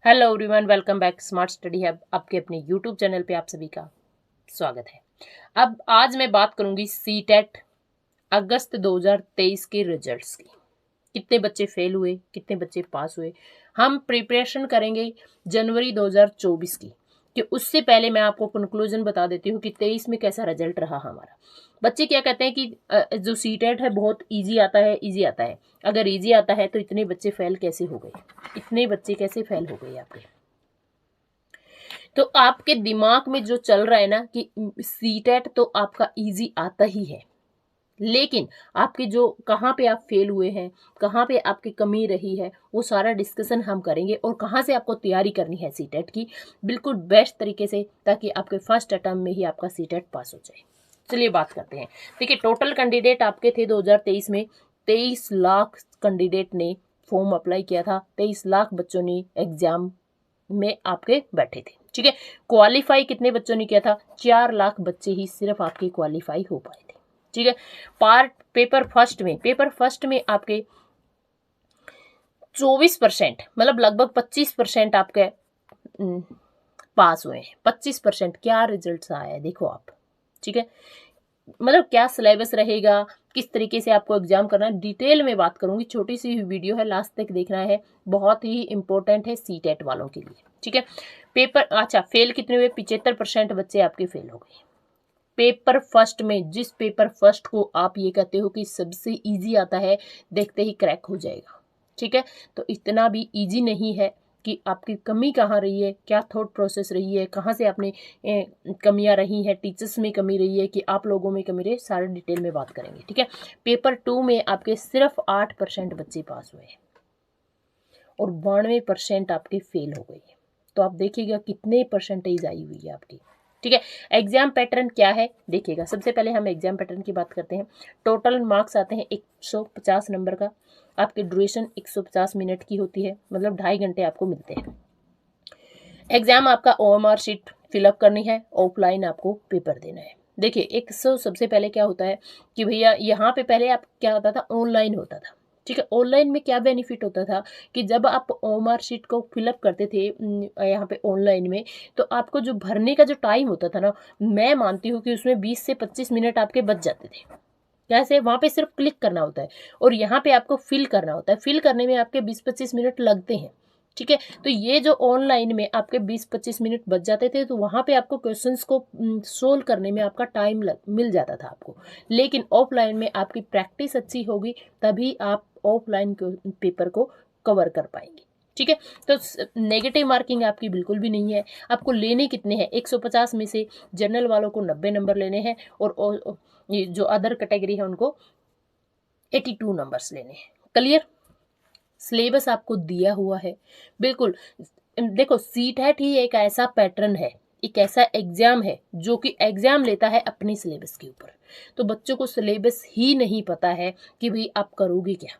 Hello everyone, welcome back smart study hub. आपके अपने YouTube channel पे आप सभी का स्वागत है। अब आज मैं बात करूंगी सीटेट अगस्त 2023 के रिजल्ट्स की। कितने बच्चे फेल हुए, कितने बच्चे पास हुए। हम प्रिपरेशन करेंगे जनवरी 2024 की, कि उससे पहले मैं आपको कंक्लूजन बता देती हूँ कि 23 में कैसा रिजल्ट रहा हमारा। बच्चे क्या कहते हैं कि जो सीटेट है बहुत इजी आता है, इजी आता है। अगर इजी आता है तो इतने बच्चे फेल कैसे हो गए, इतने बच्चे कैसे फेल हो गए आपके। तो आपके दिमाग में जो चल रहा है ना कि सीटेट तो आपका इजी आता ही है, लेकिन आपके जो कहाँ पे आप फेल हुए हैं, कहाँ पे आपकी कमी रही है, वो सारा डिस्कशन हम करेंगे और कहाँ से आपको तैयारी करनी है सीटेट की बिल्कुल बेस्ट तरीके से, ताकि आपके फर्स्ट अटेम्प्ट में ही आपका सीटेट पास हो जाए। चलिए बात करते हैं। देखिए, टोटल कैंडिडेट आपके थे 2023 में 23 लाख कैंडिडेट ने फॉर्म अप्लाई किया था। 23 लाख बच्चों ने एग्जाम में आपके बैठे थे, ठीक है। क्वालिफाई कितने बच्चों ने किया था? 4 लाख बच्चे ही सिर्फ आपके क्वालिफाई हो पाए थे, ठीक है। पेपर फर्स्ट में आपके 24%, मतलब लगभग 25% आपके पास हुए हैं। 25% क्या रिजल्ट आया है देखो आप, ठीक है। मतलब क्या सिलेबस रहेगा, किस तरीके से आपको एग्जाम करना है, डिटेल में बात करूंगी। छोटी सी वीडियो है, लास्ट तक देखना है, बहुत ही इंपॉर्टेंट है सीटेट वालों के लिए, ठीक है। पेपर अच्छा, फेल कितने हुए? 75% बच्चे आपके फेल हो गए। पेपर फर्स्ट में, जिस पेपर फर्स्ट को आप ये कहते हो कि सबसे इजी आता है, देखते ही क्रैक हो जाएगा, ठीक है। तो इतना भी इजी नहीं है। कि आपकी कमी कहाँ रही है, क्या थॉट प्रोसेस रही है, कहाँ से आपने कमियां रही हैं, टीचर्स में कमी रही है कि आप लोगों में कमी रही है, सारे डिटेल में बात करेंगे, ठीक है। पेपर 2 में आपके सिर्फ 8% बच्चे पास हुए हैं और 92% आपके फेल हो गए। तो आप देखिएगा कितने परसेंटेज आई हुई है आपकी, ठीक है। एग्जाम पैटर्न क्या है देखिएगा। सबसे पहले हम एग्जाम पैटर्न की बात करते हैं। टोटल मार्क्स आते हैं 150 नंबर का। आपकी ड्यूरेशन 150 मिनट की होती है, मतलब 2.5 घंटे आपको मिलते हैं। एग्जाम आपका OMR शीट फिलअप करनी है, ऑफलाइन आपको पेपर देना है। देखिए, सबसे पहले क्या होता है कि भैया यहाँ पे पहले आप क्या होता था, ऑनलाइन होता था, ठीक है। ऑनलाइन में क्या बेनिफिट होता था कि जब आप OMR शीट को फिलअप करते थे यहाँ पे ऑनलाइन में, तो आपको जो भरने का जो टाइम होता था ना, मैं मानती हूँ कि उसमें 20 से 25 मिनट आपके बच जाते थे। कैसे? वहाँ पे सिर्फ क्लिक करना होता है और यहाँ पे आपको फिल करना होता है। फिल करने में आपके 20-25 मिनट लगते हैं, ठीक है। तो ये जो ऑनलाइन में आपके 20-25 मिनट बच जाते थे, तो वहाँ पे आपको क्वेश्चंस को सोल्व करने में आपका टाइम मिल जाता था आपको। लेकिन ऑफलाइन में आपकी प्रैक्टिस अच्छी होगी, तभी आप ऑफलाइन पेपर को कवर कर पाएंगे, ठीक है। तो नेगेटिव मार्किंग आपकी बिल्कुल भी नहीं है। आपको लेने कितने हैं? 150 में से जनरल वालों को 90 नंबर लेने हैं और ये जो अदर कैटेगरी है उनको 82 नंबर्स लेने हैं। क्लियर? सिलेबस आपको दिया हुआ है बिल्कुल। देखो, सीटेट ही एक ऐसा पैटर्न है, एक ऐसा एग्जाम है जो कि एग्जाम लेता है अपने सिलेबस के ऊपर। तो बच्चों को सिलेबस ही नहीं पता है कि भाई आप करोगे क्या।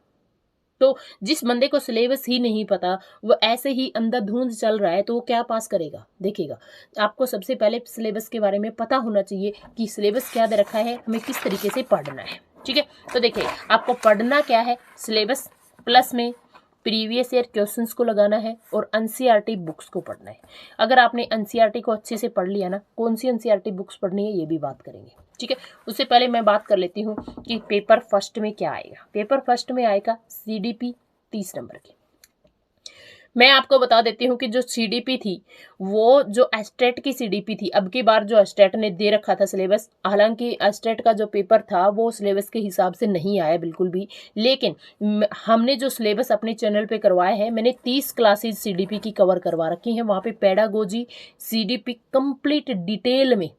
तो जिस बंदे को सिलेबस ही नहीं पता, वो ऐसे ही अंधाधुंध चल रहा है, तो वो क्या पास करेगा? देखिएगा, आपको सबसे पहले सिलेबस के बारे में पता होना चाहिए कि सिलेबस क्या दे रखा है, हमें किस तरीके से पढ़ना है, ठीक है। तो देखिए, आपको पढ़ना क्या है, सिलेबस प्लस में प्रीवियस ईयर क्वेश्चंस को लगाना है और एनसीईआरटी बुक्स को पढ़ना है। अगर आपने एनसीईआरटी को अच्छे से पढ़ लिया ना, कौन सी एनसीईआरटी बुक्स पढ़नी है ये भी बात करेंगे, ठीक है। उससे पहले मैं बात कर लेती हूँ कि पेपर फर्स्ट में क्या आएगा। पेपर फर्स्ट में आएगा सीडीपी 30 नंबर की। मैं आपको बता देती हूँ कि जो सीडीपी थी, वो जो एस्टेट की सीडीपी थी, अब की बार जो एस्टेट ने दे रखा था सिलेबस, हालांकि एस्टेट का जो पेपर था वो सिलेबस के हिसाब से नहीं आया बिल्कुल भी, लेकिन हमने जो सिलेबस अपने चैनल पे करवाया है, मैंने 30 क्लासेस सीडीपी की कवर करवा रखी हैं। वहाँ पे पेडागोजी सीडीपी कंप्लीट डिटेल में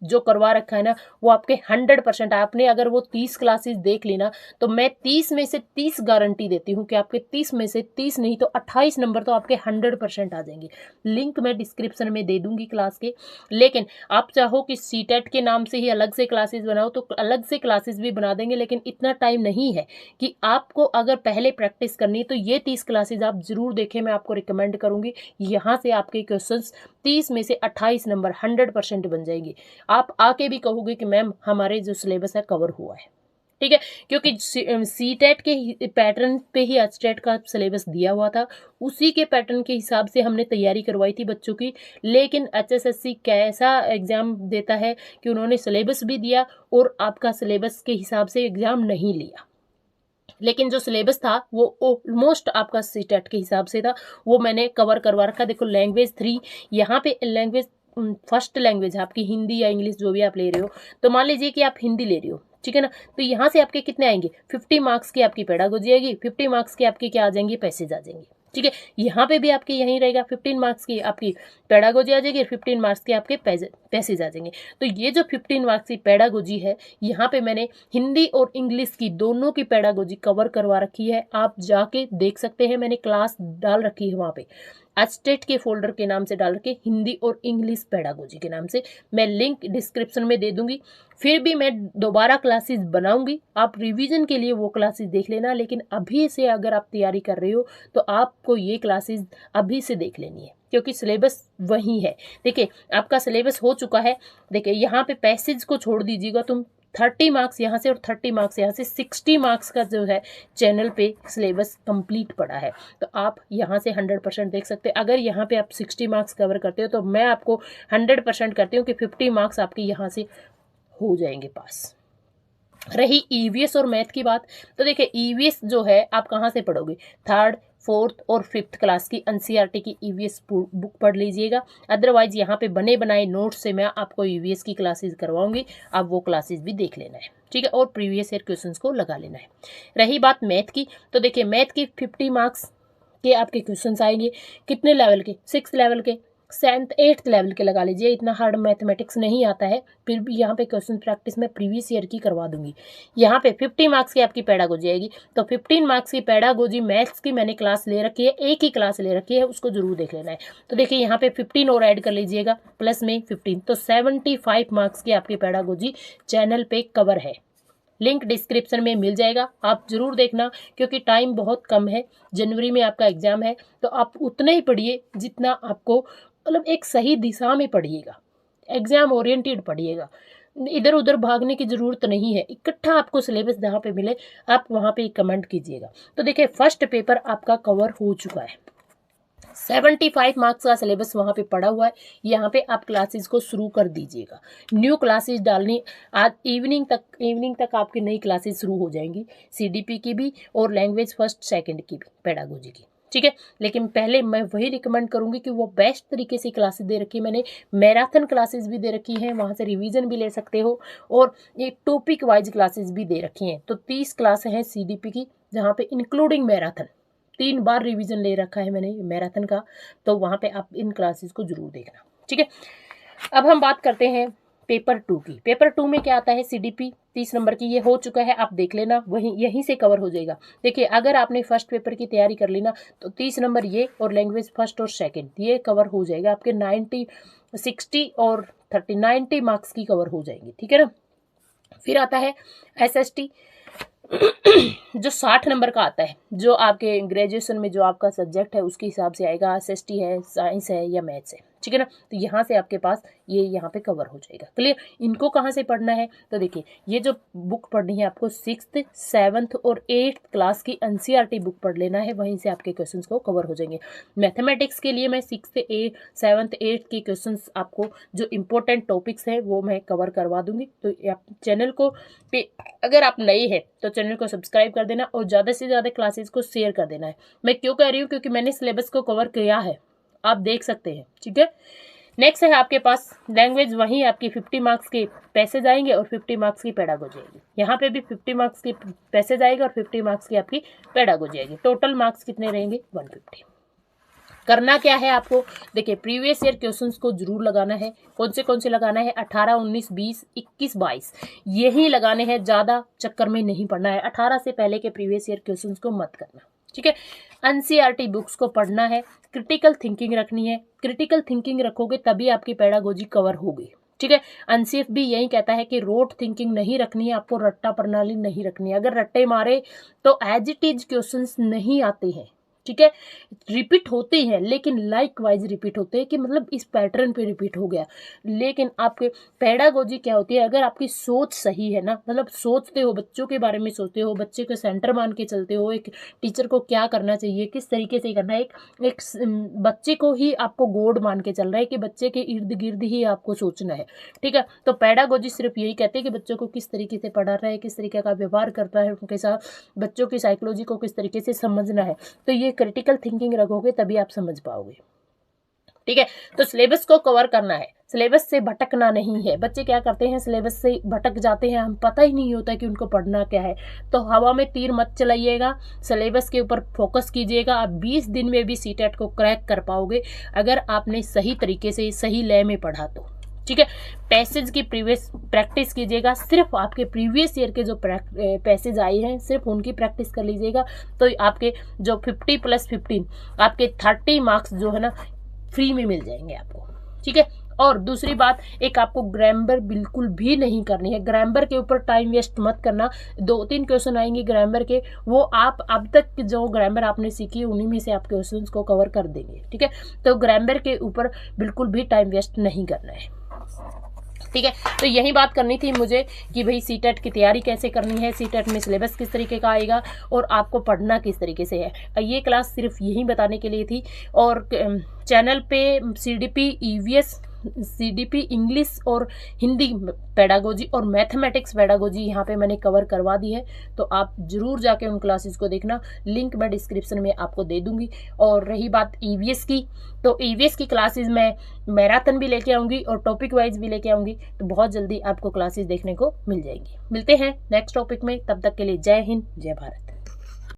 जो करवा रखा है ना, वो आपके 100%। आपने अगर वो 30 क्लासेस देख लेना, तो मैं 30 में से 30 गारंटी देती हूँ कि आपके 30 में से 30 नहीं तो 28 नंबर तो आपके 100% आ जाएंगे। लिंक मैं डिस्क्रिप्शन में दे दूंगी क्लास के। लेकिन आप चाहो कि सीटेट के नाम से ही अलग से क्लासेस बनाओ, तो अलग से क्लासेस भी बना देंगे, लेकिन इतना टाइम नहीं है कि आपको अगर पहले प्रैक्टिस करनी है तो ये 30 क्लासेस आप जरूर देखें, मैं आपको रिकमेंड करूंगी। यहाँ से आपके क्वेश्चन 30 में से 28 नंबर 100% बन जाएंगे। आप आके भी कहोगे कि मैम हमारे जो सिलेबस है कवर हुआ है, ठीक है, क्योंकि सीटेट के पैटर्न पे ही एचटेट का सिलेबस दिया हुआ था, उसी के पैटर्न के हिसाब से हमने तैयारी करवाई थी बच्चों की। लेकिन एचएसएससी कैसा एग्जाम देता है कि उन्होंने सिलेबस भी दिया और आपका सिलेबस के हिसाब से एग्जाम नहीं लिया, लेकिन जो सिलेबस था वो ऑलमोस्ट आपका सीटेट के हिसाब से था, वो मैंने कवर करवा रखा। देखो लैंग्वेज 3, यहाँ पे लैंग्वेज फर्स्ट लैंग्वेज है आपकी हिंदी या इंग्लिश जो भी आप ले रहे हो, तो मान लीजिए कि आप हिंदी ले रहे हो, ठीक है ना, तो यहाँ से आपके कितने आएंगे, 50 मार्क्स की आपकी पेडागोजी आएगी, 50 मार्क्स की आपकी क्या आ जाएंगी, पैसेज आ जाएंगे। ठीक है, यहाँ पे भी आपके यहीं रहेगा, 15 मार्क्स की आपकी पेडागोजी आ जाएगी, 15 मार्क्स के आपके पैसेज आ जाएंगे। तो ये जो 15 मार्क्स की पेडागोजी है, यहाँ पे मैंने हिंदी और इंग्लिश की दोनों की पेडागोजी कवर करवा रखी है, आप जाके देख सकते हैं, मैंने क्लास डाल रखी है वहाँ पे, एचटेट के फोल्डर के नाम से डाल के हिंदी और इंग्लिश पेडागोजी के नाम से, मैं लिंक डिस्क्रिप्शन में दे दूंगी। फिर भी मैं दोबारा क्लासेस बनाऊंगी, आप रिवीजन के लिए वो क्लासेस देख लेना, लेकिन अभी से अगर आप तैयारी कर रहे हो तो आपको ये क्लासेस अभी से देख लेनी है, क्योंकि सिलेबस वही है। देखिए आपका सिलेबस हो चुका है, देखिए यहाँ पे पैसेज को छोड़ दीजिएगा तुम, 30 मार्क्स यहाँ से और 30 मार्क्स यहाँ से, 60 मार्क्स का जो है चैनल पे सिलेबस कंप्लीट पड़ा है, तो आप यहाँ से 100% देख सकते हैं। अगर यहाँ पे आप 60 मार्क्स कवर करते हो तो मैं आपको 100% करती हूँ कि 50 मार्क्स आपके यहाँ से हो जाएंगे पास। रही ईवीएस और मैथ की बात, तो देखिए ईवीएस जो है आप कहाँ से पढ़ोगे, 3rd, 4th और 5th क्लास की एनसीईआरटी की ईवीएस बुक पढ़ लीजिएगा। अदरवाइज यहाँ पे बने बनाए नोट्स से मैं आपको ईवीएस की क्लासेस करवाऊंगी, आप वो क्लासेस भी देख लेना है, ठीक है, और प्रीवियस ईयर क्वेश्चंस को लगा लेना है। रही बात मैथ की, तो देखिए मैथ की 50 मार्क्स के आपके क्वेश्चंस आएंगे, कितने लेवल के, 6th लेवल के, 7th 8th लेवल के लगा लीजिए, इतना हार्ड मैथमेटिक्स नहीं आता है, फिर भी यहाँ पे क्वेश्चन प्रैक्टिस में प्रीवियस ईयर की करवा दूंगी। यहाँ पे 50 मार्क्स की आपकी पेडागोजी आएगी, तो 15 मार्क्स की पेडागोजी मैथ्स की मैंने क्लास ले रखी है, एक ही क्लास ले रखी है, उसको जरूर देख लेना है। तो देखिए यहाँ पे 15 और ऐड कर लीजिएगा प्लस में 15, तो 75 मार्क्स की आपकी पेडागोजी चैनल पे कवर है, लिंक डिस्क्रिप्शन में मिल जाएगा, आप जरूर देखना, क्योंकि टाइम बहुत कम है, जनवरी में आपका एग्जाम है, तो आप उतना ही पढ़िए जितना आपको, मतलब एक सही दिशा में पढ़िएगा, एग्जाम ओरिएंटेड पढ़िएगा, इधर उधर भागने की जरूरत नहीं है, इकट्ठा आपको सिलेबस जहाँ पे मिले आप वहाँ पे कमेंट कीजिएगा। तो देखिए फर्स्ट पेपर आपका कवर हो चुका है, 75 मार्क्स का सिलेबस वहाँ पे पड़ा हुआ है, यहाँ पे आप क्लासेस को शुरू कर दीजिएगा। न्यू क्लासेस डालनी, आज इवनिंग तक आपकी नई क्लासेस शुरू हो जाएंगी, सीडीपी की भी और लैंग्वेज फर्स्ट सेकंड की भी, पेडागोजी की, ठीक है। लेकिन पहले मैं वही रिकमेंड करूंगी कि वो बेस्ट तरीके से क्लासेस दे रखी है मैंने, मैराथन क्लासेस भी दे रखी हैं, वहाँ से रिवीजन भी ले सकते हो, और ये टॉपिक वाइज क्लासेस भी दे रखी हैं। तो 30 क्लासें हैं सीडीपी की, जहाँ पे इंक्लूडिंग मैराथन, 3 बार रिवीजन ले रखा है मैंने मैराथन का, तो वहाँ पे आप इन क्लासेस को जरूर देखना, ठीक है। अब हम बात करते हैं पेपर 2 की। पेपर 2 में क्या आता है, सीडीपी 30 नंबर की, ये हो चुका है, आप देख लेना, वहीं यहीं से कवर हो जाएगा। देखिए अगर आपने फर्स्ट पेपर की तैयारी कर ली ना, तो 30 नंबर ये और लैंग्वेज फर्स्ट और सेकंड ये कवर हो जाएगा, आपके 90 60 और 30 90 मार्क्स की कवर हो जाएंगी, ठीक है ना। फिर आता है एसएसटी जो 60 नंबर का आता है, जो आपके ग्रेजुएशन में जो आपका सब्जेक्ट है उसके हिसाब से आएगा, एसएसटी है, साइंस है या मैथ्स है, ठीक है ना। तो यहाँ से आपके पास ये यहाँ पे कवर हो जाएगा, क्लियर। इनको कहाँ से पढ़ना है, तो देखिए ये जो बुक पढ़नी है आपको 6th 7th और 8th क्लास की एनसीईआरटी बुक पढ़ लेना है, वहीं से आपके क्वेश्चंस को कवर हो जाएंगे। मैथमेटिक्स के लिए मैं 6th 7th 8th के क्वेश्चंस आपको जो इंपॉर्टेंट टॉपिक्स हैं वो मैं कवर करवा दूंगी। तो आप चैनल को अगर आप नए हैं तो चैनल को सब्सक्राइब कर देना और ज़्यादा से ज़्यादा क्लासेस को शेयर कर देना है। मैं क्यों कह रही हूँ, क्योंकि मैंने सिलेबस को कवर किया है, आप देख सकते हैं, ठीक है। नेक्स्ट है आपके पास लैंग्वेज, वहीं आपकी 50 मार्क्स के पैसेज आएंगे और 50 मार्क्स की पेडागोजी आएगी। यहाँ पे भी 50 मार्क्स की पैसेज आएगा और 50 मार्क्स की आपकी पेडागोजी आएगी। टोटल मार्क्स कितने रहेंगे, 150। करना क्या है आपको, देखिए प्रीवियस ईयर क्वेश्चंस को जरूर लगाना है। कौन से लगाना है, 18 19 20 21 22 यही लगाने हैं, ज़्यादा चक्कर में नहीं पढ़ना है। 18 से पहले के प्रीवियस ईयर क्वेश्चंस को मत करना, ठीक है। एनसीईआरटी बुक्स को पढ़ना है, क्रिटिकल थिंकिंग रखनी है, क्रिटिकल थिंकिंग रखोगे तभी आपकी पेडागोजी कवर होगी, ठीक है। एनसीएफ भी यही कहता है कि रोट थिंकिंग नहीं रखनी है, आपको रट्टा प्रणाली नहीं रखनी है। अगर रट्टे मारे तो एज इट इज क्वेश्चंस नहीं आते हैं, ठीक है। रिपीट होते हैं लेकिन लाइक वाइज रिपीट होते हैं, कि मतलब इस पैटर्न पे रिपीट हो गया। लेकिन आपके पेडागोजी क्या होती है, अगर आपकी सोच सही है ना, मतलब सोचते हो, बच्चों के बारे में सोचते हो, बच्चे को सेंटर मान के चलते हो, एक टीचर को क्या करना चाहिए, किस तरीके से करना है, एक बच्चे को ही आपको गॉड मान के चल रहा है कि बच्चे के इर्द गिर्द ही आपको सोचना है, ठीक है। तो पेडागोजी सिर्फ यही कहते हैं कि बच्चों को किस तरीके से पढ़ा रहा है, किस तरीके का व्यवहार करता है उनके साथ, बच्चों की साइकोलॉजी को किस तरीके से समझना है। तो ये क्रिटिकल थिंकिंग रखोगे तभी आप समझ पाओगे, ठीक है। तो सिलेबस को कवर करना है, सिलेबस से भटकना नहीं है। बच्चे क्या करते हैं, सिलेबस से भटक जाते हैं, हम पता ही नहीं होता कि उनको पढ़ना क्या है। तो हवा में तीर मत चलाइएगा, सिलेबस के ऊपर फोकस कीजिएगा। आप 20 दिन में भी सीटेट को क्रैक कर पाओगे अगर आपने सही तरीके से सही लय में पढ़ा तो, ठीक है। पैसेज की प्रीवियस प्रैक्टिस कीजिएगा, सिर्फ आपके प्रीवियस ईयर के जो पैसेज आए हैं सिर्फ उनकी प्रैक्टिस कर लीजिएगा। तो आपके जो 50 + 15 आपके 30 मार्क्स जो है ना फ्री में मिल जाएंगे आपको, ठीक है। और दूसरी बात, एक आपको ग्रामर बिल्कुल भी नहीं करनी है, ग्रामर के ऊपर टाइम वेस्ट मत करना। 2-3 क्वेश्चन आएंगे ग्रामर के, वो आप अब तक जो ग्रामर आपने सीखी उन्हीं में से आप क्वेश्चन को कवर कर देंगे, ठीक है। तो ग्रामर के ऊपर बिल्कुल भी टाइम वेस्ट नहीं करना है, ठीक है। तो यही बात करनी थी मुझे कि भाई सीटेट की तैयारी कैसे करनी है, सीटेट में सिलेबस किस तरीके का आएगा और आपको पढ़ना किस तरीके से है। ये क्लास सिर्फ यही बताने के लिए थी। और चैनल पे सीडीपी ईवीएस, सीडीपी इंग्लिश और हिंदी पेडागोजी और मैथमेटिक्स पेडागोजी यहाँ पे मैंने कवर करवा दी है, तो आप जरूर जाके उन क्लासेस को देखना, लिंक मैं डिस्क्रिप्शन में आपको दे दूंगी। और रही बात ईवीएस की, तो ईवीएस की क्लासेस मैं मैराथन भी लेके आऊँगी और टॉपिक वाइज भी लेके आऊँगी, तो बहुत जल्दी आपको क्लासेस देखने को मिल जाएंगी। मिलते हैं नेक्स्ट टॉपिक में, तब तक के लिए जय हिंद, जय भारत।